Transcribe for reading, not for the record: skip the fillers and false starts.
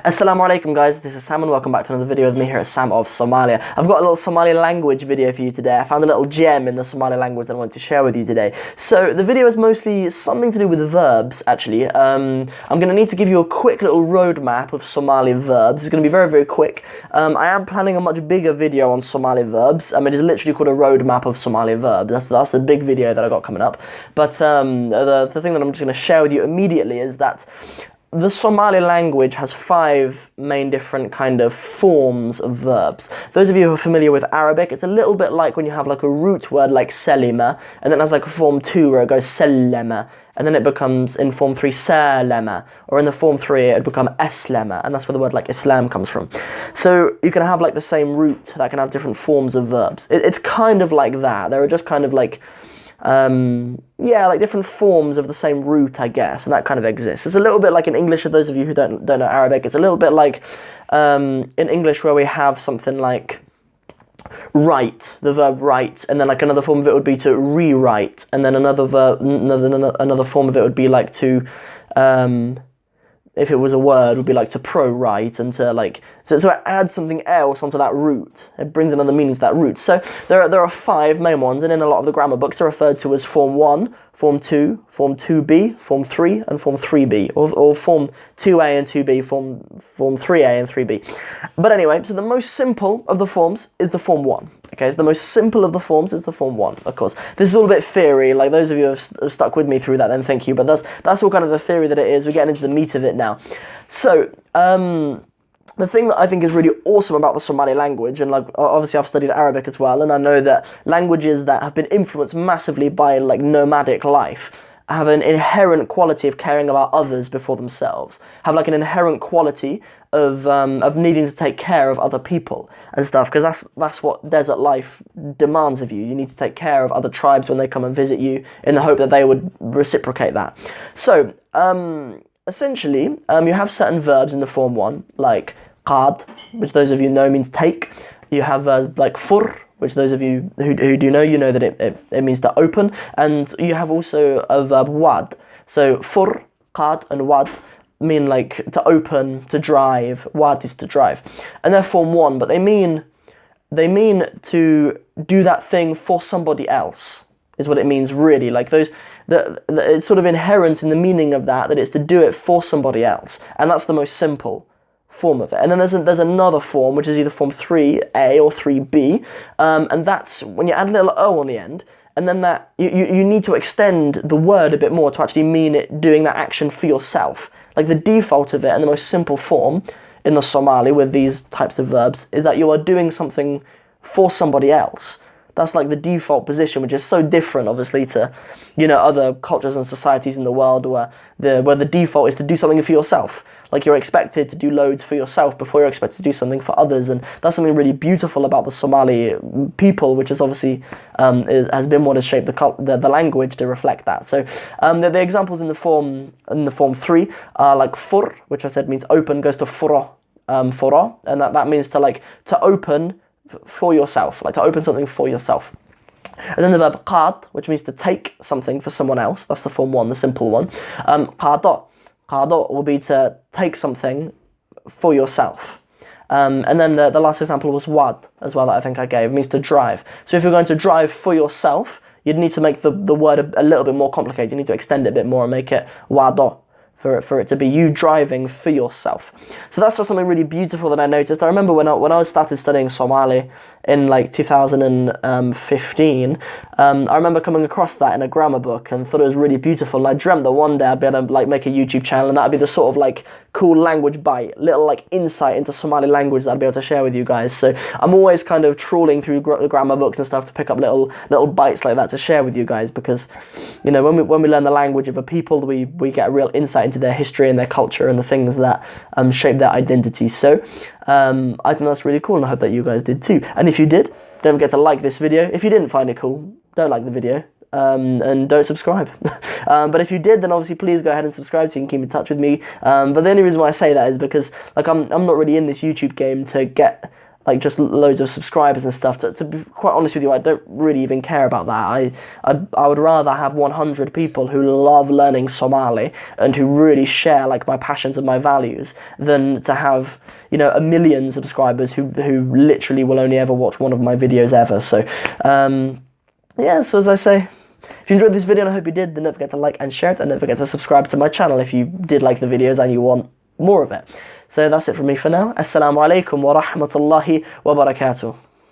Assalamu alaikum guys, this is Sam and welcome back to another video with me here at Sam of Somalia. I've got a little Somali language video for you today. I found a little gem in the Somali language that I wanted to share with you today. So the video is mostly something to do with verbs actually. I'm going to need to give you a quick little roadmap of Somali verbs. It's going to be very, very quick. I am planning a much bigger video on Somali verbs. It is literally called a roadmap of Somali verbs. That's the big video that I got coming up. But the thing that I'm just going to share with you immediately is that the Somali language has 5 main different kind of forms of verbs. Those of you who are familiar with Arabic, it's a little bit like when you have like a root word like selima, and then it has like a form 2 where it goes sallama, and then it becomes in form 3 salama, or in the form 3 it would become aslama, and that's where the word like Islam comes from. So you can have like the same root that can have different forms of verbs. It's kind of like that. There are just kind of like like different forms of the same root, I guess, and that kind of exists. It's a little bit like in English, for those of you who don't know Arabic, it's a little bit like in English where we have something like write, the verb write, and then like another form of it would be to rewrite, and then another form of it would be like to if it was a word, would be like to pro-write, and to like, so it adds something else onto that root. It brings another meaning to that root. So there are 5 main ones, and in a lot of the grammar books they're referred to as form 1, form 2, form 2b, form 3, and form 3b, or form 2a and 2b, form 3a and 3b. But anyway, so the most simple of the forms is the form 1. Okay, so the most simple of the forms is the form 1, of course. This is all a bit theory, like those of you who have stuck with me through that, then thank you, but that's all kind of the theory that it is. We're getting into the meat of it now. So, the thing that I think is really awesome about the Somali language, and like obviously I've studied Arabic as well, and I know that languages that have been influenced massively by like nomadic life have an inherent quality of caring about others before themselves, have like an inherent quality of needing to take care of other people and stuff, because that's what desert life demands of you. You need to take care of other tribes when they come and visit you, in the hope that they would reciprocate that. So essentially, you have certain verbs in the form 1, like Qaad, which those of you know means take. You have like fur, which those of you who do know, you know that it means to open. And you have also a verb wad. So fur, Qaad, and wad mean like to open, to drive. Wad is to drive. And they're form 1, but they mean to do that thing for somebody else, is what it means really. Like it's sort of inherent in the meaning of that it's to do it for somebody else, and that's the most simple form of it. And then there's another form, which is either form 3a or 3b, and that's when you add a little o on the end, and then that you need to extend the word a bit more to actually mean it doing that action for yourself. Like the default of it, and the most simple form in the Somali with these types of verbs, is that you are doing something for somebody else. That's like the default position, which is so different, obviously, to, you know, other cultures and societies in the world where the default is to do something for yourself. Like you're expected to do loads for yourself before you're expected to do something for others, and that's something really beautiful about the Somali people, which is obviously has been what has shaped the language to reflect that. So the examples in the form 3 are like fur, which I said means open, goes to fura, and that means to open for yourself, like to open something for yourself. And then the verb qaad, which means to take something for someone else. That's the form 1, the simple one. Qaada will be to take something for yourself. And then the last example was wad as well, that I think I gave. It means to drive. So if you're going to drive for yourself, you'd need to make the word a little bit more complicated. You need to extend it a bit more and make it wada, for it to be you driving for yourself. So that's just something really beautiful that I noticed. I remember when I started studying Somali in like 2015, I remember coming across that in a grammar book and thought it was really beautiful, and I dreamt that one day I'd be able to like make a YouTube channel, and that'd be the sort of like cool language bite, little like insight into Somali language that I'd be able to share with you guys. So I'm always kind of trawling through grammar books and stuff to pick up little bites like that to share with you guys, because, you know, when we learn the language of a people, we get a real insight into their history and their culture and the things that shape their identity. So I think that's really cool, and I hope that you guys did too. And if you did, don't forget to like this video. If you didn't find it cool, don't like the video, and don't subscribe. But if you did, then obviously please go ahead and subscribe so you can keep in touch with me. But the only reason why I say that is because like I'm not really in this YouTube game to get like just loads of subscribers and stuff. To be quite honest with you, I don't really even care about that. I would rather have 100 people who love learning Somali and who really share like my passions and my values than to have, you know, 1 million subscribers who literally will only ever watch one of my videos ever. So yeah, so as I say, if you enjoyed this video, and I hope you did, then don't forget to like and share it, and don't forget to subscribe to my channel if you did like the videos and you want more of it. So that's it from me for now. Assalamu alaikum wa rahmatullahi wa barakatuh.